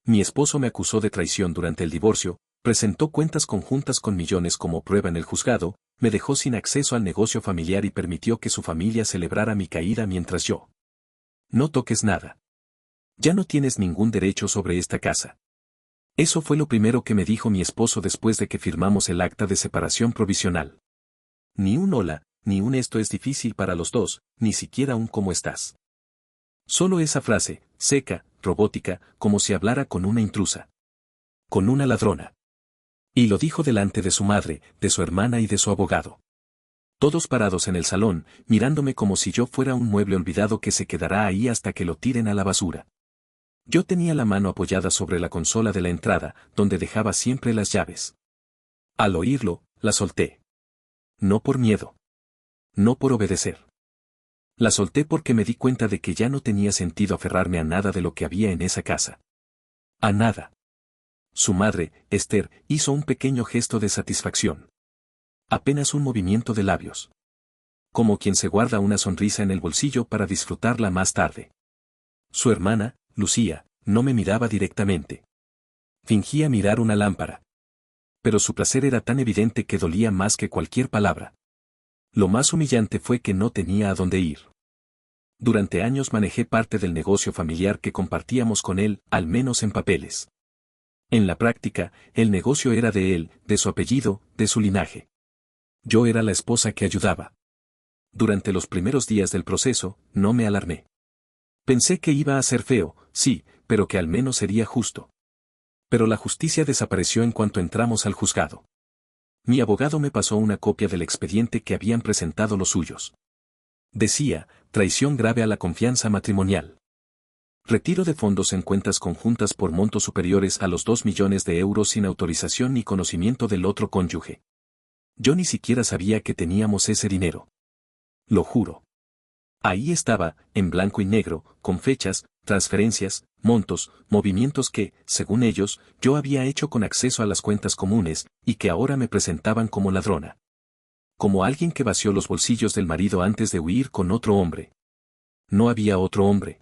Mi esposo me acusó de traición durante el divorcio, presentó cuentas conjuntas con millones como prueba en el juzgado, me dejó sin acceso al negocio familiar y permitió que su familia celebrara mi caída mientras yo. No toques nada. Ya no tienes ningún derecho sobre esta casa. Eso fue lo primero que me dijo mi esposo después de que firmamos el acta de separación provisional. Ni un hola, ni un esto es difícil para los dos, ni siquiera un cómo estás. Solo esa frase, seca, robótica, como si hablara con una intrusa. Con una ladrona. Y lo dijo delante de su madre, de su hermana y de su abogado. Todos parados en el salón, mirándome como si yo fuera un mueble olvidado que se quedará ahí hasta que lo tiren a la basura. Yo tenía la mano apoyada sobre la consola de la entrada, donde dejaba siempre las llaves. Al oírlo, la solté. No por miedo. No por obedecer. La solté porque me di cuenta de que ya no tenía sentido aferrarme a nada de lo que había en esa casa. A nada. Su madre, Esther, hizo un pequeño gesto de satisfacción. Apenas un movimiento de labios. Como quien se guarda una sonrisa en el bolsillo para disfrutarla más tarde. Su hermana, Lucía, no me miraba directamente. Fingía mirar una lámpara. Pero su placer era tan evidente que dolía más que cualquier palabra. Lo más humillante fue que no tenía a dónde ir. Durante años manejé parte del negocio familiar que compartíamos con él, al menos en papeles. En la práctica, el negocio era de él, de su apellido, de su linaje. Yo era la esposa que ayudaba. Durante los primeros días del proceso, no me alarmé. Pensé que iba a ser feo, sí, pero que al menos sería justo. Pero la justicia desapareció en cuanto entramos al juzgado. Mi abogado me pasó una copia del expediente que habían presentado los suyos. Decía, traición grave a la confianza matrimonial. Retiro de fondos en cuentas conjuntas por montos superiores a los 2 millones de euros sin autorización ni conocimiento del otro cónyuge. Yo ni siquiera sabía que teníamos ese dinero. Lo juro. Ahí estaba, en blanco y negro, con fechas, transferencias, montos, movimientos que, según ellos, yo había hecho con acceso a las cuentas comunes, y que ahora me presentaban como ladrona. Como alguien que vació los bolsillos del marido antes de huir con otro hombre. No había otro hombre.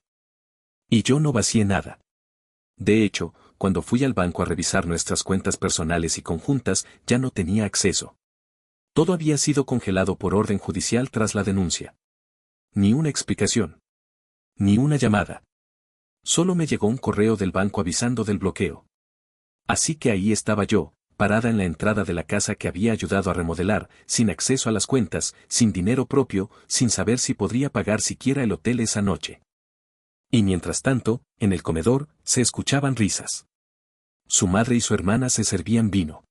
Y yo no vacié nada. De hecho, cuando fui al banco a revisar nuestras cuentas personales y conjuntas, ya no tenía acceso. Todo había sido congelado por orden judicial tras la denuncia. Ni una explicación. Ni una llamada. Solo me llegó un correo del banco avisando del bloqueo. Así que ahí estaba yo, parada en la entrada de la casa que había ayudado a remodelar, sin acceso a las cuentas, sin dinero propio, sin saber si podría pagar siquiera el hotel esa noche. Y mientras tanto, en el comedor, se escuchaban risas. Su madre y su hermana se servían vino.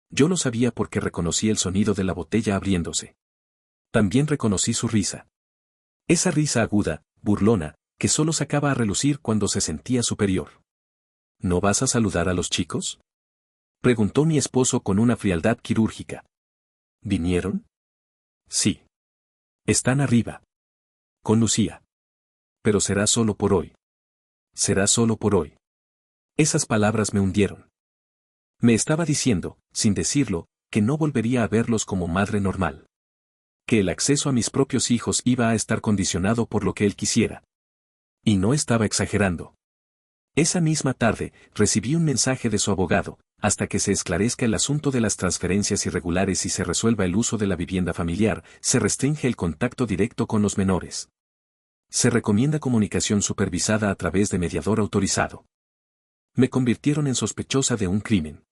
Yo lo sabía porque reconocí el sonido de la botella abriéndose. También reconocí su risa. Esa risa aguda, burlona, que solo sacaba a relucir cuando se sentía superior. ¿No vas a saludar a los chicos?, preguntó mi esposo con una frialdad quirúrgica. ¿Vinieron? Sí. Están arriba. Con Lucía. Pero será solo por hoy. Será solo por hoy. Esas palabras me hundieron. Me estaba diciendo, sin decirlo, que no volvería a verlos como madre normal. Que el acceso a mis propios hijos iba a estar condicionado por lo que él quisiera. Y no estaba exagerando. Esa misma tarde, recibí un mensaje de su abogado, hasta que se esclarezca el asunto de las transferencias irregulares y se resuelva el uso de la vivienda familiar, se restringe el contacto directo con los menores. Se recomienda comunicación supervisada a través de mediador autorizado. Me convirtieron en sospechosa de un crimen.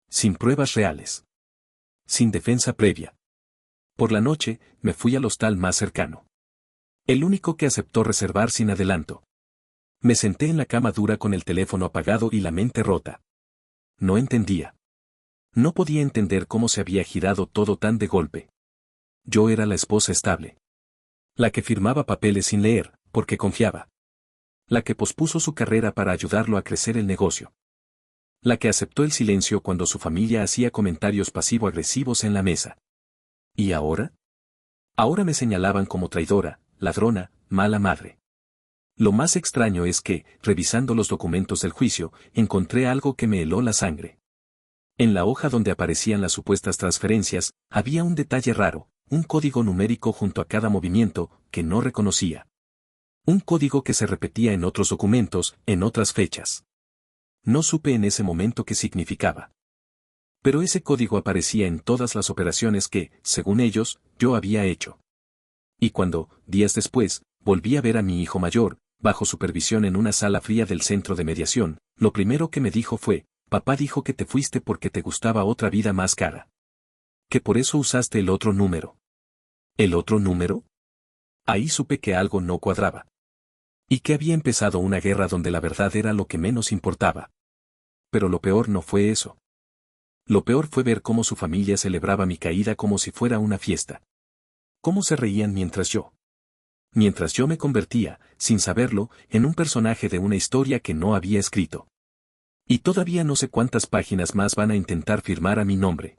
Sin pruebas reales. Sin defensa previa. Por la noche, me fui al hostal más cercano. El único que aceptó reservar sin adelanto. Me senté en la cama dura con el teléfono apagado y la mente rota. No entendía. No podía entender cómo se había girado todo tan de golpe. Yo era la esposa estable. La que firmaba papeles sin leer, porque confiaba. La que pospuso su carrera para ayudarlo a crecer el negocio. La que aceptó el silencio cuando su familia hacía comentarios pasivo-agresivos en la mesa. ¿Y ahora? Ahora me señalaban como traidora, ladrona, mala madre. Lo más extraño es que, revisando los documentos del juicio, encontré algo que me heló la sangre. En la hoja donde aparecían las supuestas transferencias, había un detalle raro, un código numérico junto a cada movimiento, que no reconocía. Un código que se repetía en otros documentos, en otras fechas. No supe en ese momento qué significaba. Pero ese código aparecía en todas las operaciones que, según ellos, yo había hecho. Y cuando, días después, volví a ver a mi hijo mayor, bajo supervisión en una sala fría del centro de mediación, lo primero que me dijo fue: papá dijo que te fuiste porque te gustaba otra vida más cara. Que por eso usaste el otro número. ¿El otro número? Ahí supe que algo no cuadraba. Y que había empezado una guerra donde la verdad era lo que menos importaba. Pero lo peor no fue eso. Lo peor fue ver cómo su familia celebraba mi caída como si fuera una fiesta. Cómo se reían mientras yo me convertía, sin saberlo, en un personaje de una historia que no había escrito. Y todavía no sé cuántas páginas más van a intentar firmar a mi nombre.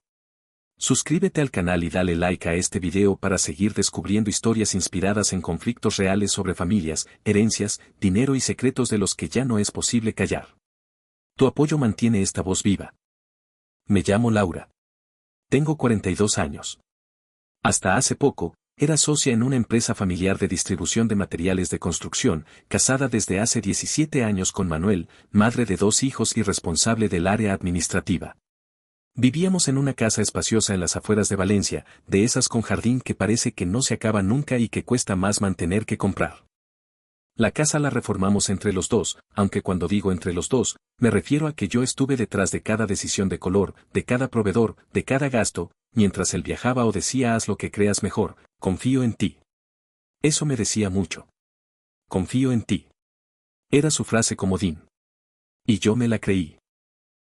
Suscríbete al canal y dale like a este video para seguir descubriendo historias inspiradas en conflictos reales sobre familias, herencias, dinero y secretos de los que ya no es posible callar. Tu apoyo mantiene esta voz viva. Me llamo Laura. Tengo 42 años. Hasta hace poco, era socia en una empresa familiar de distribución de materiales de construcción, casada desde hace 17 años con Manuel, madre de 2 hijos y responsable del área administrativa. Vivíamos en una casa espaciosa en las afueras de Valencia, de esas con jardín que parece que no se acaba nunca y que cuesta más mantener que comprar. La casa la reformamos entre los dos, aunque cuando digo entre los dos, me refiero a que yo estuve detrás de cada decisión de color, de cada proveedor, de cada gasto, mientras él viajaba o decía: haz lo que creas mejor, confío en ti. Eso me decía mucho. Confío en ti. Era su frase comodín. Y yo me la creí.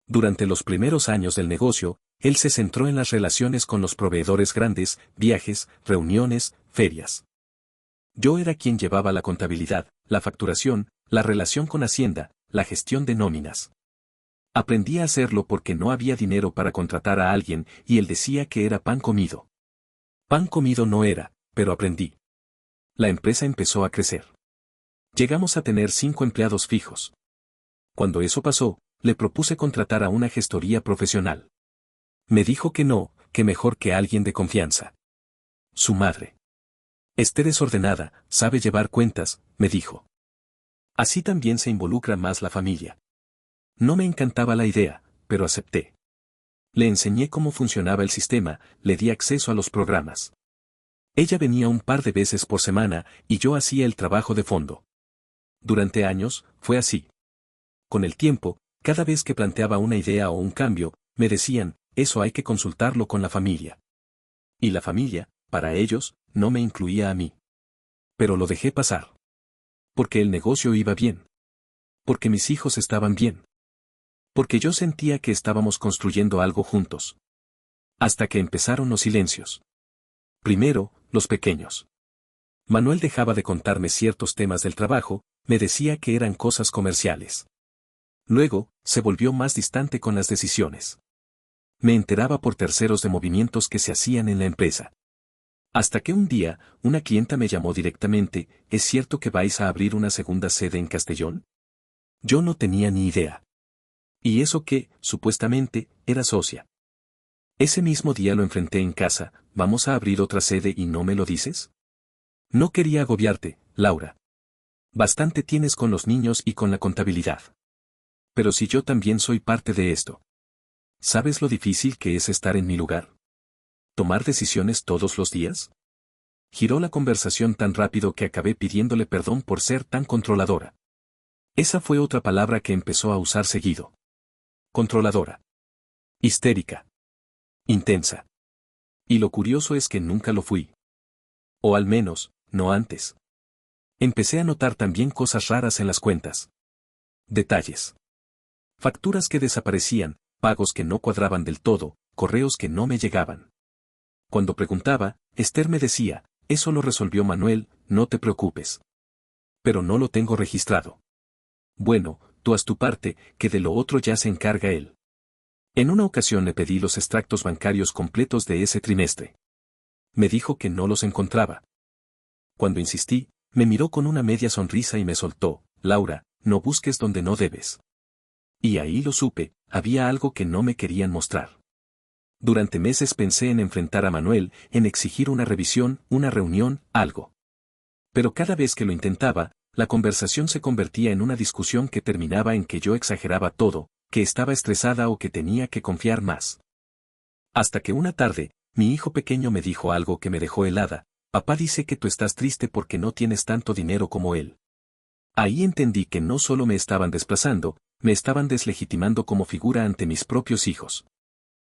Durante los primeros años del negocio, él se centró en las relaciones con los proveedores grandes, viajes, reuniones, ferias. Yo era quien llevaba la contabilidad, la facturación, la relación con Hacienda, la gestión de nóminas. Aprendí a hacerlo porque no había dinero para contratar a alguien y él decía que era pan comido. Pan comido no era, pero aprendí. La empresa empezó a crecer. Llegamos a tener 5 empleados fijos. Cuando eso pasó, le propuse contratar a una gestoría profesional. Me dijo que no, que mejor que alguien de confianza. Su madre. Esté desordenada, sabe llevar cuentas, me dijo. Así también se involucra más la familia. No me encantaba la idea, pero acepté. Le enseñé cómo funcionaba el sistema, le di acceso a los programas. Ella venía un par de veces por semana y yo hacía el trabajo de fondo. Durante años, fue así. Con el tiempo, cada vez que planteaba una idea o un cambio, me decían: eso hay que consultarlo con la familia. Y la familia, para ellos, no me incluía a mí. Pero lo dejé pasar. Porque el negocio iba bien. Porque mis hijos estaban bien. Porque yo sentía que estábamos construyendo algo juntos. Hasta que empezaron los silencios. Primero, los pequeños. Manuel dejaba de contarme ciertos temas del trabajo, me decía que eran cosas comerciales. Luego, se volvió más distante con las decisiones. Me enteraba por terceros de movimientos que se hacían en la empresa. Hasta que un día, una clienta me llamó directamente: ¿es cierto que vais a abrir una segunda sede en Castellón? Yo no tenía ni idea. Y eso que, supuestamente, era socia. Ese mismo día lo enfrenté en casa: ¿vamos a abrir otra sede y no me lo dices? No quería agobiarte, Laura. Bastante tienes con los niños y con la contabilidad. Pero si yo también soy parte de esto. ¿Sabes lo difícil que es estar en mi lugar? ¿Tomar decisiones todos los días? Giró la conversación tan rápido que acabé pidiéndole perdón por ser tan controladora. Esa fue otra palabra que empezó a usar seguido. Controladora. Histérica. Intensa. Y lo curioso es que nunca lo fui. O al menos, no antes. Empecé a notar también cosas raras en las cuentas. Detalles. Facturas que desaparecían, pagos que no cuadraban del todo, correos que no me llegaban. Cuando preguntaba, Esther me decía: eso lo resolvió Manuel, no te preocupes. Pero no lo tengo registrado. Bueno, tú haz tu parte, que de lo otro ya se encarga él. En una ocasión le pedí los extractos bancarios completos de ese trimestre. Me dijo que no los encontraba. Cuando insistí, me miró con una media sonrisa y me soltó: Laura, no busques donde no debes. Y ahí lo supe, había algo que no me querían mostrar. Durante meses pensé en enfrentar a Manuel, en exigir una revisión, una reunión, algo. Pero cada vez que lo intentaba, La conversación se convertía en una discusión que terminaba en que yo exageraba todo, que estaba estresada o que tenía que confiar más. Hasta que una tarde, mi hijo pequeño me dijo algo que me dejó helada: papá dice que tú estás triste porque no tienes tanto dinero como él. Ahí entendí que no solo me estaban desplazando, me estaban deslegitimando como figura ante mis propios hijos.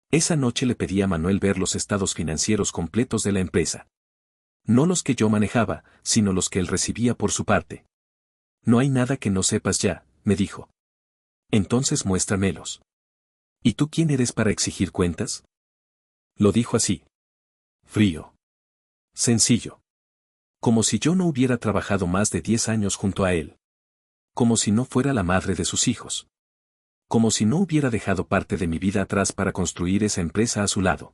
Esa noche le pedí a Manuel ver los estados financieros completos de la empresa. No los que yo manejaba, sino los que él recibía por su parte. No hay nada que no sepas ya, me dijo. Entonces muéstramelos. ¿Y tú quién eres para exigir cuentas? Lo dijo así. Frío. Sencillo. Como si yo no hubiera trabajado más de 10 años junto a él. Como si no fuera la madre de sus hijos. Como si no hubiera dejado parte de mi vida atrás para construir esa empresa a su lado.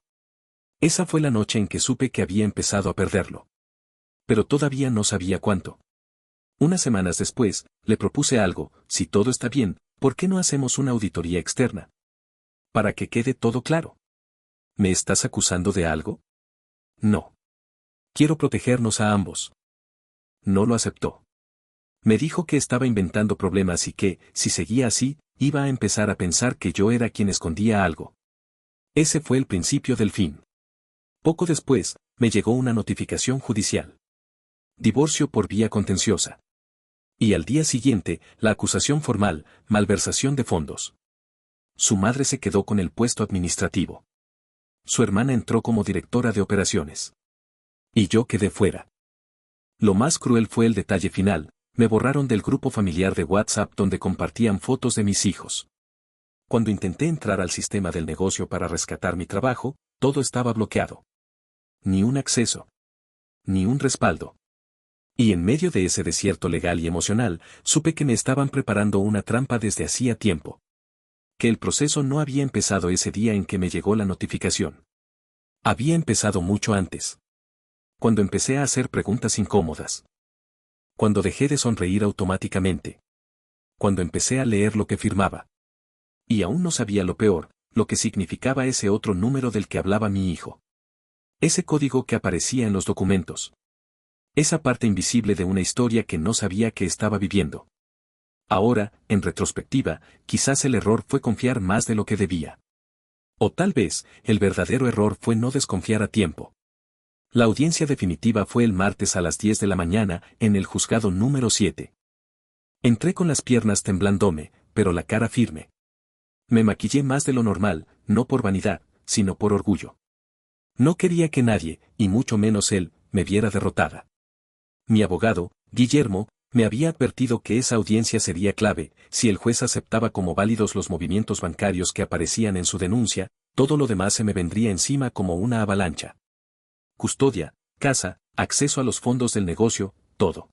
Esa fue la noche en que supe que había empezado a perderlo. Pero todavía no sabía cuánto. Unas semanas después, le propuse algo: si todo está bien, ¿por qué no hacemos una auditoría externa? Para que quede todo claro. ¿Me estás acusando de algo? No. Quiero protegernos a ambos. No lo aceptó. Me dijo que estaba inventando problemas y que, si seguía así, iba a empezar a pensar que yo era quien escondía algo. Ese fue el principio del fin. Poco después, me llegó una notificación judicial. Divorcio por vía contenciosa. Y al día siguiente, la acusación formal: malversación de fondos. Su madre se quedó con el puesto administrativo. Su hermana entró como directora de operaciones. Y yo quedé fuera. Lo más cruel fue el detalle final: me borraron del grupo familiar de WhatsApp donde compartían fotos de mis hijos. Cuando intenté entrar al sistema del negocio para rescatar mi trabajo, todo estaba bloqueado. Ni un acceso. Ni un respaldo. Y en medio de ese desierto legal y emocional, supe que me estaban preparando una trampa desde hacía tiempo. Que el proceso no había empezado ese día en que me llegó la notificación. Había empezado mucho antes. Cuando empecé a hacer preguntas incómodas. Cuando dejé de sonreír automáticamente. Cuando empecé a leer lo que firmaba. Y aún no sabía lo peor, lo que significaba ese otro número del que hablaba mi hijo. Ese código que aparecía en los documentos. Esa parte invisible de una historia que no sabía que estaba viviendo. Ahora, en retrospectiva, quizás el error fue confiar más de lo que debía. O tal vez, el verdadero error fue no desconfiar a tiempo. La audiencia definitiva fue el martes a las 10 de la mañana, en el juzgado número 7. Entré con las piernas temblándome, pero la cara firme. Me maquillé más de lo normal, no por vanidad, sino por orgullo. No quería que nadie, y mucho menos él, me viera derrotada. Mi abogado, Guillermo, me había advertido que esa audiencia sería clave: si el juez aceptaba como válidos los movimientos bancarios que aparecían en su denuncia, todo lo demás se me vendría encima como una avalancha. Custodia, casa, acceso a los fondos del negocio, todo.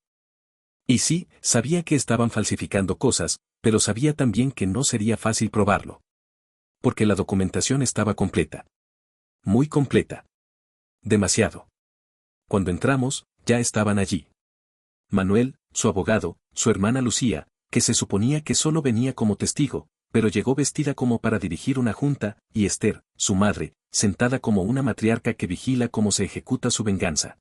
Y sí, sabía que estaban falsificando cosas, pero sabía también que no sería fácil probarlo. Porque la documentación estaba completa. Muy completa. Demasiado. Cuando entramos, ya estaban allí. Manuel, su abogado, su hermana Lucía, que se suponía que solo venía como testigo, pero llegó vestida como para dirigir una junta, y Esther, su madre, sentada como una matriarca que vigila cómo se ejecuta su venganza.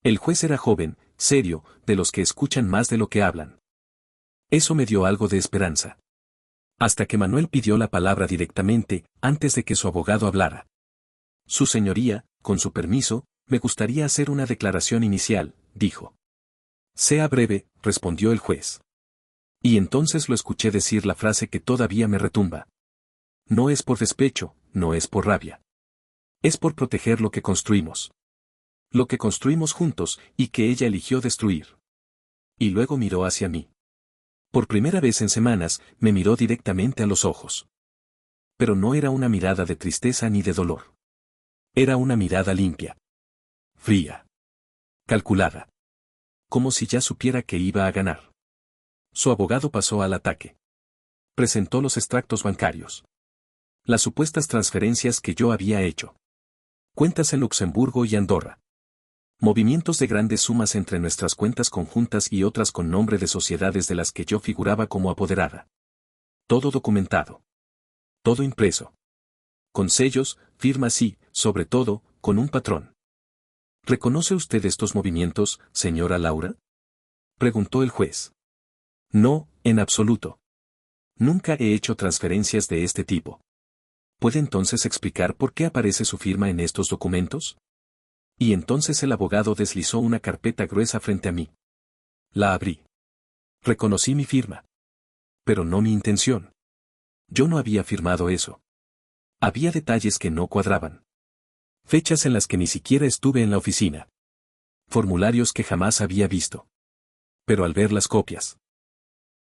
El juez era joven, serio, de los que escuchan más de lo que hablan. Eso me dio algo de esperanza. Hasta que Manuel pidió la palabra directamente, antes de que su abogado hablara. Su señoría, con su permiso, me gustaría hacer una declaración inicial, dijo. Sea breve, respondió el juez. Y entonces lo escuché decir la frase que todavía me retumba. No es por despecho, no es por rabia. Es por proteger lo que construimos. Lo que construimos juntos, y que ella eligió destruir. Y luego miró hacia mí. Por primera vez en semanas, me miró directamente a los ojos. Pero no era una mirada de tristeza ni de dolor. Era una mirada limpia. Fría. Calculada. Como si ya supiera que iba a ganar. Su abogado pasó al ataque. Presentó los extractos bancarios. Las supuestas transferencias que yo había hecho. Cuentas en Luxemburgo y Andorra. Movimientos de grandes sumas entre nuestras cuentas conjuntas y otras con nombre de sociedades de las que yo figuraba como apoderada. Todo documentado. Todo impreso. Con sellos, firmas y, sobre todo, con un patrón. ¿Reconoce usted estos movimientos, señora Laura? preguntó el juez. No, en absoluto. Nunca he hecho transferencias de este tipo. ¿Puede entonces explicar por qué aparece su firma en estos documentos? Y entonces el abogado deslizó una carpeta gruesa frente a mí. La abrí. Reconocí mi firma. Pero no mi intención. Yo no había firmado eso. Había detalles que no cuadraban. Fechas en las que ni siquiera estuve en la oficina. Formularios que jamás había visto. Pero al ver las copias.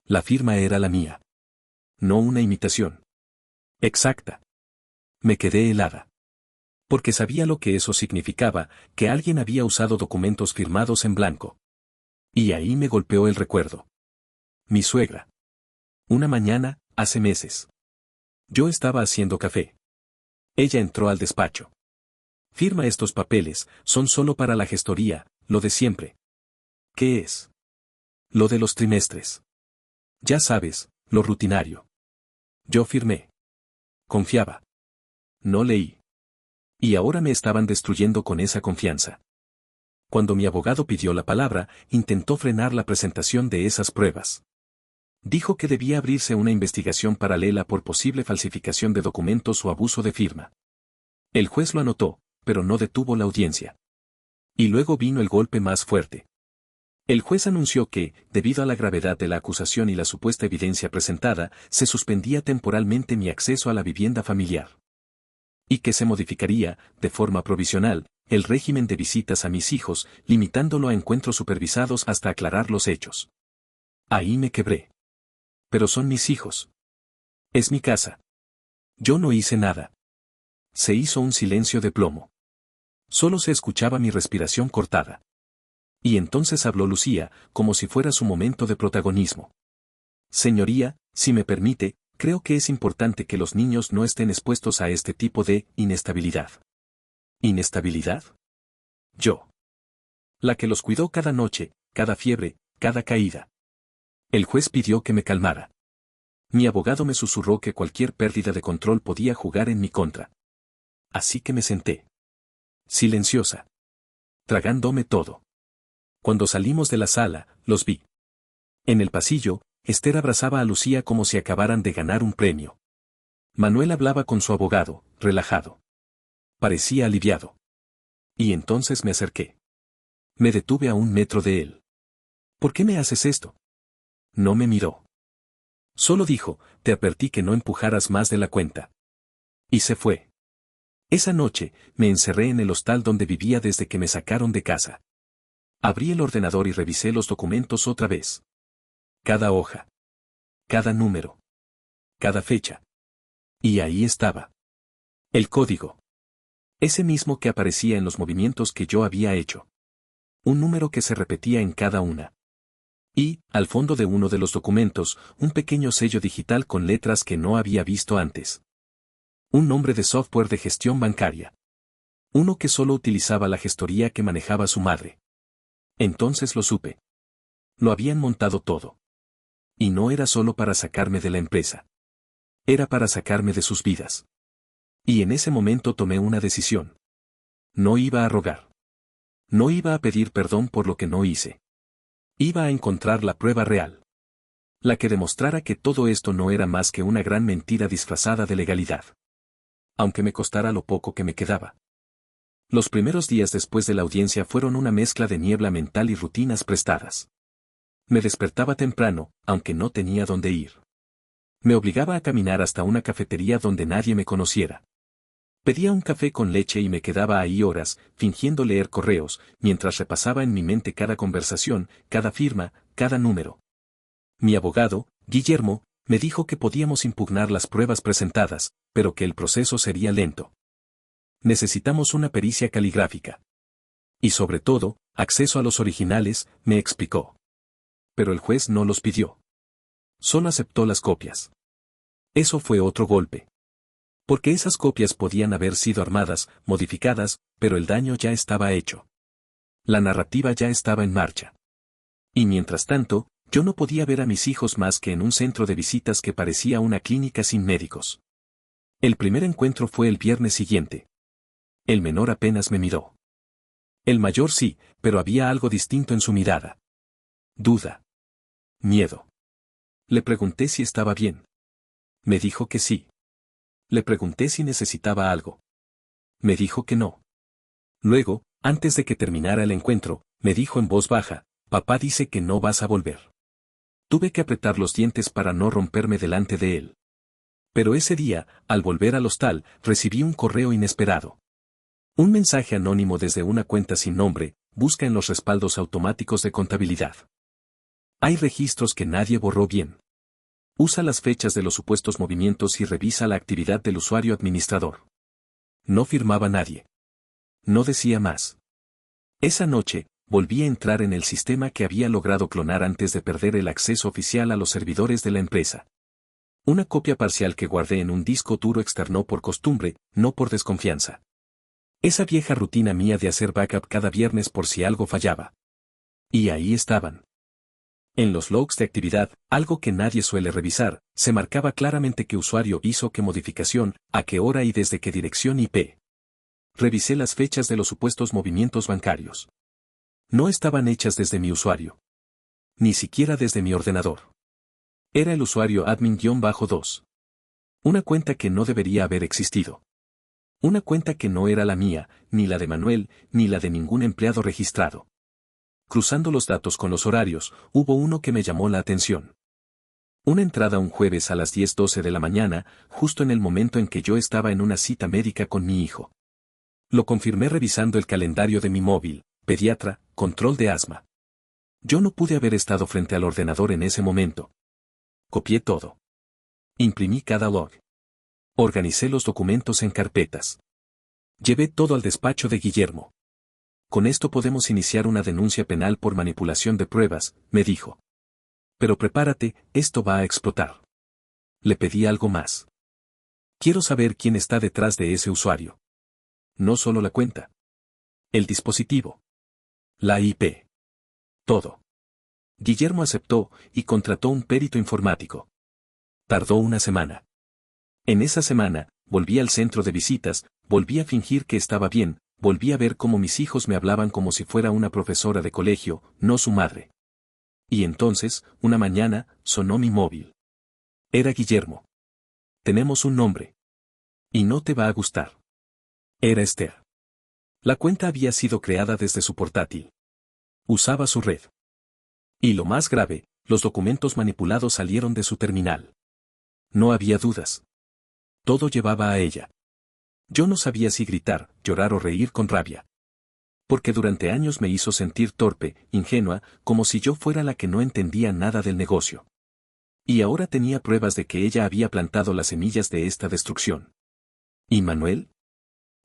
La firma era la mía. No una imitación. Exacta. Me quedé helada. Porque sabía lo que eso significaba, que alguien había usado documentos firmados en blanco. Y ahí me golpeó el recuerdo. Mi suegra. Una mañana, hace meses. Yo estaba haciendo café. Ella entró al despacho. Firma estos papeles, son solo para la gestoría, lo de siempre. ¿Qué es? Lo de los trimestres. Ya sabes, lo rutinario. Yo firmé. Confiaba. No leí. Y ahora me estaban destruyendo con esa confianza. Cuando mi abogado pidió la palabra, intentó frenar la presentación de esas pruebas. Dijo que debía abrirse una investigación paralela por posible falsificación de documentos o abuso de firma. El juez lo anotó, pero no detuvo la audiencia. Y luego vino el golpe más fuerte. El juez anunció que, debido a la gravedad de la acusación y la supuesta evidencia presentada, se suspendía temporalmente mi acceso a la vivienda familiar. Y que se modificaría, de forma provisional, el régimen de visitas a mis hijos, limitándolo a encuentros supervisados hasta aclarar los hechos. Ahí me quebré. Pero son mis hijos. Es mi casa. Yo no hice nada. Se hizo un silencio de plomo. Solo se escuchaba mi respiración cortada. Y entonces habló Lucía, como si fuera su momento de protagonismo. Señoría, si me permite, creo que es importante que los niños no estén expuestos a este tipo de inestabilidad. ¿Inestabilidad? Yo. La que los cuidó cada noche, cada fiebre, cada caída. El juez pidió que me calmara. Mi abogado me susurró que cualquier pérdida de control podía jugar en mi contra. Así que me senté. Silenciosa. Tragándome todo. Cuando salimos de la sala, los vi. En el pasillo, Esther abrazaba a Lucía como si acabaran de ganar un premio. Manuel hablaba con su abogado, relajado. Parecía aliviado. Y entonces me acerqué. Me detuve a 1 metro de él. ¿Por qué me haces esto? No me miró. Solo dijo, te advertí que no empujaras más de la cuenta. Y se fue. Esa noche, me encerré en el hostal donde vivía desde que me sacaron de casa. Abrí el ordenador y revisé los documentos otra vez. Cada hoja. Cada número. Cada fecha. Y ahí estaba. El código. Ese mismo que aparecía en los movimientos que yo había hecho. Un número que se repetía en cada una. Y, al fondo de uno de los documentos, un pequeño sello digital con letras que no había visto antes. Un nombre de software de gestión bancaria. Uno que solo utilizaba la gestoría que manejaba su madre. Entonces lo supe. Lo habían montado todo. Y no era solo para sacarme de la empresa. Era para sacarme de sus vidas. Y en ese momento tomé una decisión. No iba a rogar. No iba a pedir perdón por lo que no hice. Iba a encontrar la prueba real. La que demostrara que todo esto no era más que una gran mentira disfrazada de legalidad. Aunque me costara lo poco que me quedaba. Los primeros días después de la audiencia fueron una mezcla de niebla mental y rutinas prestadas. Me despertaba temprano, aunque no tenía dónde ir. Me obligaba a caminar hasta una cafetería donde nadie me conociera. Pedía un café con leche y me quedaba ahí horas, fingiendo leer correos, mientras repasaba en mi mente cada conversación, cada firma, cada número. Mi abogado, Guillermo, me dijo que podíamos impugnar las pruebas presentadas, pero que el proceso sería lento. Necesitamos una pericia caligráfica. Y sobre todo, acceso a los originales, me explicó. Pero el juez no los pidió. Solo aceptó las copias. Eso fue otro golpe. Porque esas copias podían haber sido armadas, modificadas, pero el daño ya estaba hecho. La narrativa ya estaba en marcha. Y mientras tanto, yo no podía ver a mis hijos más que en un centro de visitas que parecía una clínica sin médicos. El primer encuentro fue el viernes siguiente. El menor apenas me miró. El mayor sí, pero había algo distinto en su mirada. Duda. Miedo. Le pregunté si estaba bien. Me dijo que sí. Le pregunté si necesitaba algo. Me dijo que no. Luego, antes de que terminara el encuentro, me dijo en voz baja, papá dice que no vas a volver. Tuve que apretar los dientes para no romperme delante de él. Pero ese día, al volver al hostal, recibí un correo inesperado. Un mensaje anónimo desde una cuenta sin nombre, busca en los respaldos automáticos de contabilidad. Hay registros que nadie borró bien. Usa las fechas de los supuestos movimientos y revisa la actividad del usuario administrador. No firmaba nadie. No decía más. Esa noche, volví a entrar en el sistema que había logrado clonar antes de perder el acceso oficial a los servidores de la empresa. Una copia parcial que guardé en un disco duro externo por costumbre, no por desconfianza. Esa vieja rutina mía de hacer backup cada viernes por si algo fallaba. Y ahí estaban. En los logs de actividad, algo que nadie suele revisar, se marcaba claramente qué usuario hizo qué modificación, a qué hora y desde qué dirección IP. Revisé las fechas de los supuestos movimientos bancarios. No estaban hechas desde mi usuario. Ni siquiera desde mi ordenador. Era el usuario admin-2. Una cuenta que no debería haber existido. Una cuenta que no era la mía, ni la de Manuel, ni la de ningún empleado registrado. Cruzando los datos con los horarios, hubo uno que me llamó la atención. Una entrada un jueves a las 10:12 de la mañana, justo en el momento en que yo estaba en una cita médica con mi hijo. Lo confirmé revisando el calendario de mi móvil, pediatra, control de asma. Yo no pude haber estado frente al ordenador en ese momento. Copié todo. Imprimí cada log. Organicé los documentos en carpetas. Llevé todo al despacho de Guillermo. Con esto podemos iniciar una denuncia penal por manipulación de pruebas, me dijo. Pero prepárate, esto va a explotar. Le pedí algo más. Quiero saber quién está detrás de ese usuario. No solo la cuenta. El dispositivo. La IP. Todo. Guillermo aceptó y contrató un perito informático. Tardó una semana. En esa semana, volví al centro de visitas, volví a fingir que estaba bien, volví a ver cómo mis hijos me hablaban como si fuera una profesora de colegio, no su madre. Y entonces, una mañana, sonó mi móvil. Era Guillermo. Tenemos un nombre. Y no te va a gustar. Era Esther. La cuenta había sido creada desde su portátil. Usaba su red. Y lo más grave, los documentos manipulados salieron de su terminal. No había dudas. Todo llevaba a ella. Yo no sabía si gritar, llorar o reír con rabia. Porque durante años me hizo sentir torpe, ingenua, como si yo fuera la que no entendía nada del negocio. Y ahora tenía pruebas de que ella había plantado las semillas de esta destrucción. ¿Y Manuel?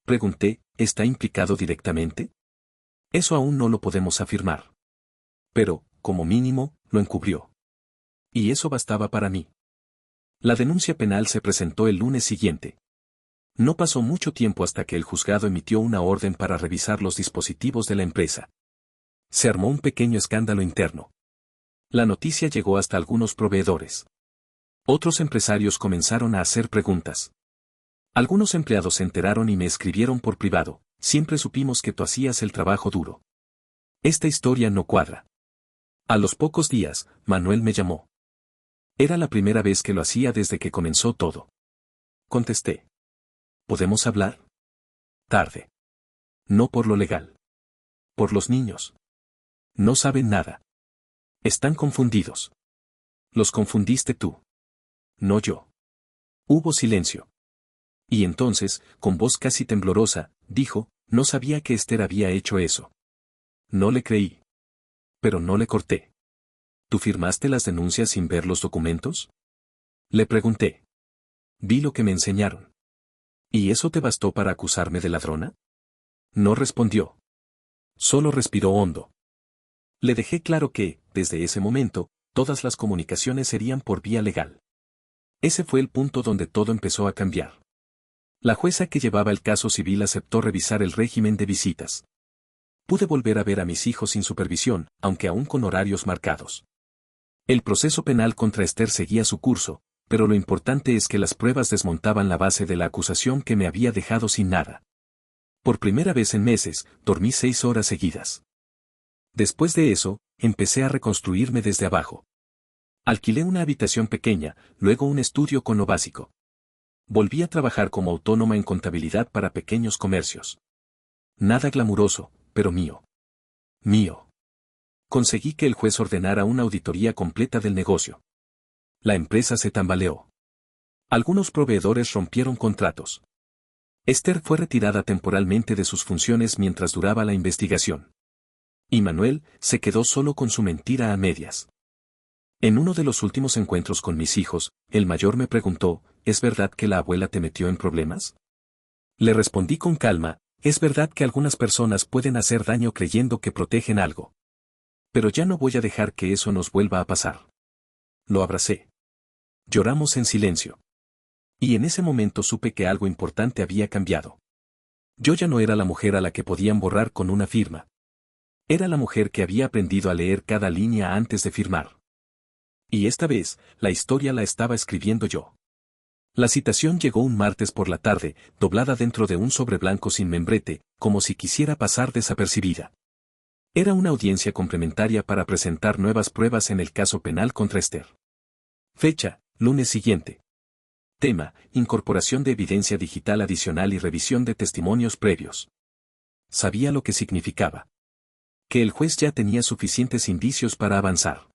Pregunté, ¿está implicado directamente? Eso aún no lo podemos afirmar. Pero, como mínimo, lo encubrió. Y eso bastaba para mí. La denuncia penal se presentó el lunes siguiente. No pasó mucho tiempo hasta que el juzgado emitió una orden para revisar los dispositivos de la empresa. Se armó un pequeño escándalo interno. La noticia llegó hasta algunos proveedores. Otros empresarios comenzaron a hacer preguntas. Algunos empleados se enteraron y me escribieron por privado, siempre supimos que tú hacías el trabajo duro. Esta historia no cuadra. A los pocos días, Manuel me llamó. Era la primera vez que lo hacía desde que comenzó todo. Contesté. ¿Podemos hablar? Tarde. No por lo legal. Por los niños. No saben nada. Están confundidos. Los confundiste tú. No yo. Hubo silencio. Y entonces, con voz casi temblorosa, dijo, no sabía que Esther había hecho eso. No le creí. Pero no le corté. ¿Tú firmaste las denuncias sin ver los documentos? Le pregunté. Vi lo que me enseñaron. ¿Y eso te bastó para acusarme de ladrona? No respondió. Solo respiró hondo. Le dejé claro que, desde ese momento, todas las comunicaciones serían por vía legal. Ese fue el punto donde todo empezó a cambiar. La jueza que llevaba el caso civil aceptó revisar el régimen de visitas. Pude volver a ver a mis hijos sin supervisión, aunque aún con horarios marcados. El proceso penal contra Esther seguía su curso, pero lo importante es que las pruebas desmontaban la base de la acusación que me había dejado sin nada. Por primera vez en meses, dormí 6 horas seguidas. Después de eso, empecé a reconstruirme desde abajo. Alquilé una habitación pequeña, luego un estudio con lo básico. Volví a trabajar como autónoma en contabilidad para pequeños comercios. Nada glamuroso, pero mío. Mío. Conseguí que el juez ordenara una auditoría completa del negocio. La empresa se tambaleó. Algunos proveedores rompieron contratos. Esther fue retirada temporalmente de sus funciones mientras duraba la investigación. Y Manuel se quedó solo con su mentira a medias. En uno de los últimos encuentros con mis hijos, el mayor me preguntó, ¿es verdad que la abuela te metió en problemas? Le respondí con calma, es verdad que algunas personas pueden hacer daño creyendo que protegen algo. Pero ya no voy a dejar que eso nos vuelva a pasar. Lo abracé. Lloramos en silencio. Y en ese momento supe que algo importante había cambiado. Yo ya no era la mujer a la que podían borrar con una firma. Era la mujer que había aprendido a leer cada línea antes de firmar. Y esta vez, la historia la estaba escribiendo yo. La citación llegó un martes por la tarde, doblada dentro de un sobre blanco sin membrete, como si quisiera pasar desapercibida. Era una audiencia complementaria para presentar nuevas pruebas en el caso penal contra Esther. Fecha, lunes siguiente. Tema, incorporación de evidencia digital adicional y revisión de testimonios previos. Sabía lo que significaba. Que el juez ya tenía suficientes indicios para avanzar.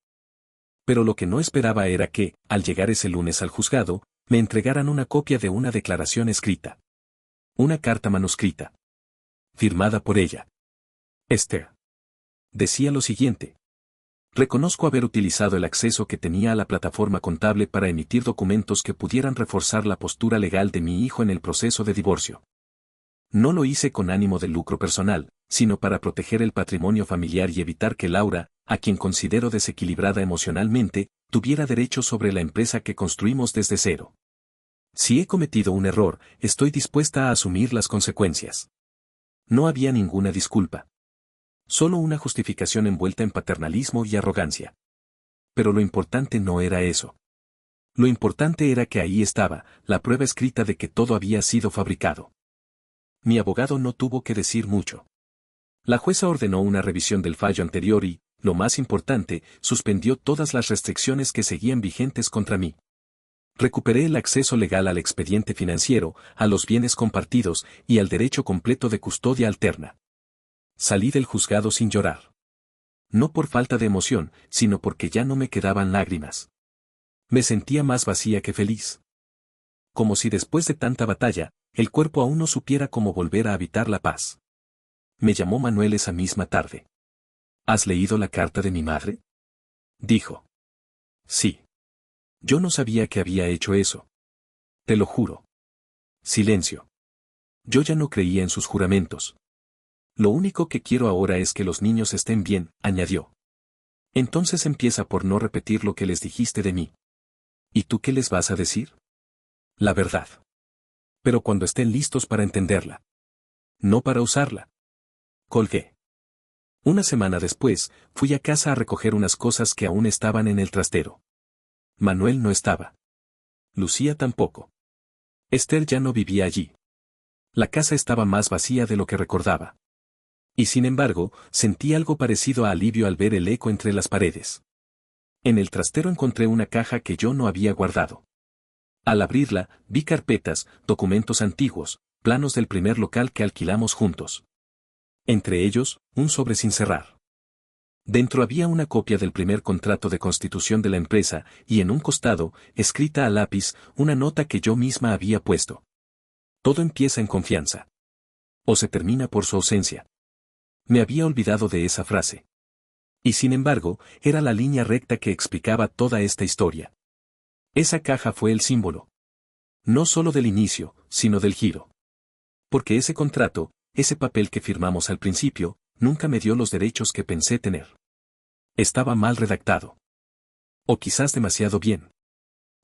Pero lo que no esperaba era que, al llegar ese lunes al juzgado, me entregaran una copia de una declaración escrita. Una carta manuscrita. Firmada por ella. Esther. Decía lo siguiente. Reconozco haber utilizado el acceso que tenía a la plataforma contable para emitir documentos que pudieran reforzar la postura legal de mi hijo en el proceso de divorcio. No lo hice con ánimo de lucro personal, sino para proteger el patrimonio familiar y evitar que Laura, a quien considero desequilibrada emocionalmente, tuviera derecho sobre la empresa que construimos desde cero. Si he cometido un error, estoy dispuesta a asumir las consecuencias. No había ninguna disculpa. Solo una justificación envuelta en paternalismo y arrogancia. Pero lo importante no era eso. Lo importante era que ahí estaba, la prueba escrita de que todo había sido fabricado. Mi abogado no tuvo que decir mucho. La jueza ordenó una revisión del fallo anterior y, lo más importante, suspendió todas las restricciones que seguían vigentes contra mí. Recuperé el acceso legal al expediente financiero, a los bienes compartidos y al derecho completo de custodia alterna. Salí del juzgado sin llorar. No por falta de emoción, sino porque ya no me quedaban lágrimas. Me sentía más vacía que feliz. Como si después de tanta batalla, el cuerpo aún no supiera cómo volver a habitar la paz. Me llamó Manuel esa misma tarde. ¿Has leído la carta de mi madre? Dijo. Sí. Yo no sabía que había hecho eso. Te lo juro. Silencio. Yo ya no creía en sus juramentos. Lo único que quiero ahora es que los niños estén bien, añadió. Entonces empieza por no repetir lo que les dijiste de mí. ¿Y tú qué les vas a decir? La verdad. Pero cuando estén listos para entenderla. No para usarla. Colgué. Una semana después, fui a casa a recoger unas cosas que aún estaban en el trastero. Manuel no estaba. Lucía tampoco. Esther ya no vivía allí. La casa estaba más vacía de lo que recordaba. Y sin embargo, sentí algo parecido a alivio al ver el eco entre las paredes. En el trastero encontré una caja que yo no había guardado. Al abrirla, vi carpetas, documentos antiguos, planos del primer local que alquilamos juntos. Entre ellos, un sobre sin cerrar. Dentro había una copia del primer contrato de constitución de la empresa, y en un costado, escrita a lápiz, una nota que yo misma había puesto. Todo empieza en confianza. O se termina por su ausencia. Me había olvidado de esa frase. Y sin embargo, era la línea recta que explicaba toda esta historia. Esa caja fue el símbolo. No solo del inicio, sino del giro. Porque ese contrato, ese papel que firmamos al principio, nunca me dio los derechos que pensé tener. Estaba mal redactado. O quizás demasiado bien.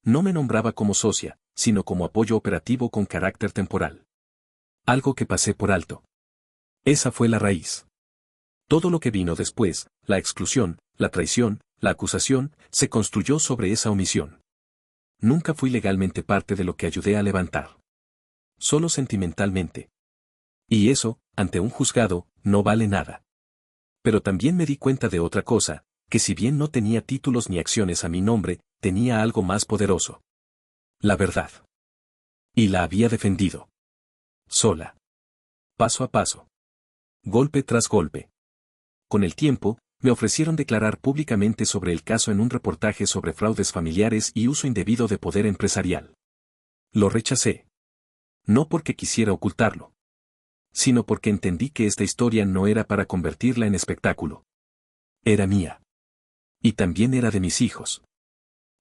No me nombraba como socia, sino como apoyo operativo con carácter temporal. Algo que pasé por alto. Esa fue la raíz. Todo lo que vino después, la exclusión, la traición, la acusación, se construyó sobre esa omisión. Nunca fui legalmente parte de lo que ayudé a levantar. Solo sentimentalmente. Y eso, ante un juzgado, no vale nada. Pero también me di cuenta de otra cosa, que si bien no tenía títulos ni acciones a mi nombre, tenía algo más poderoso. La verdad. Y la había defendido. Sola. Paso a paso. Golpe tras golpe. Con el tiempo, me ofrecieron declarar públicamente sobre el caso en un reportaje sobre fraudes familiares y uso indebido de poder empresarial. Lo rechacé. No porque quisiera ocultarlo, sino porque entendí que esta historia no era para convertirla en espectáculo. Era mía. Y también era de mis hijos.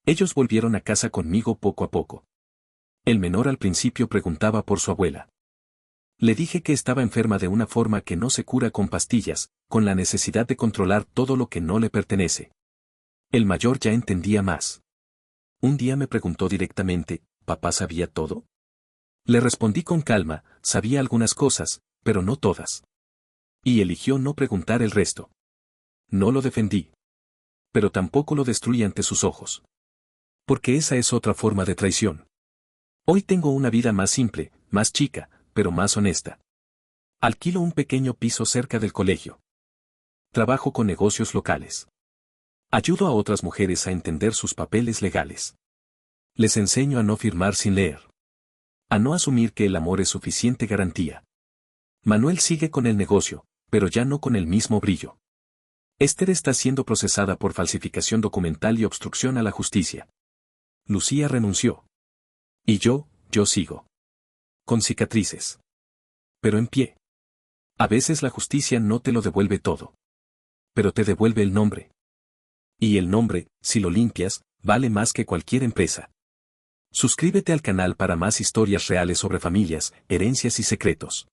Ellos volvieron a casa conmigo poco a poco. El menor al principio preguntaba por su abuela. Le dije que estaba enferma de una forma que no se cura con pastillas, con la necesidad de controlar todo lo que no le pertenece. El mayor ya entendía más. Un día me preguntó directamente, ¿papá sabía todo? Le respondí con calma, sabía algunas cosas, pero no todas. Y eligió no preguntar el resto. No lo defendí. Pero tampoco lo destruí ante sus ojos. Porque esa es otra forma de traición. Hoy tengo una vida más simple, más chica, pero más honesta. Alquilo un pequeño piso cerca del colegio. Trabajo con negocios locales. Ayudo a otras mujeres a entender sus papeles legales. Les enseño a no firmar sin leer. A no asumir que el amor es suficiente garantía. Manuel sigue con el negocio, pero ya no con el mismo brillo. Esther está siendo procesada por falsificación documental y obstrucción a la justicia. Lucía renunció. Y yo sigo. Con cicatrices. Pero en pie. A veces la justicia no te lo devuelve todo. Pero te devuelve el nombre. Y el nombre, si lo limpias, vale más que cualquier empresa. Suscríbete al canal para más historias reales sobre familias, herencias y secretos.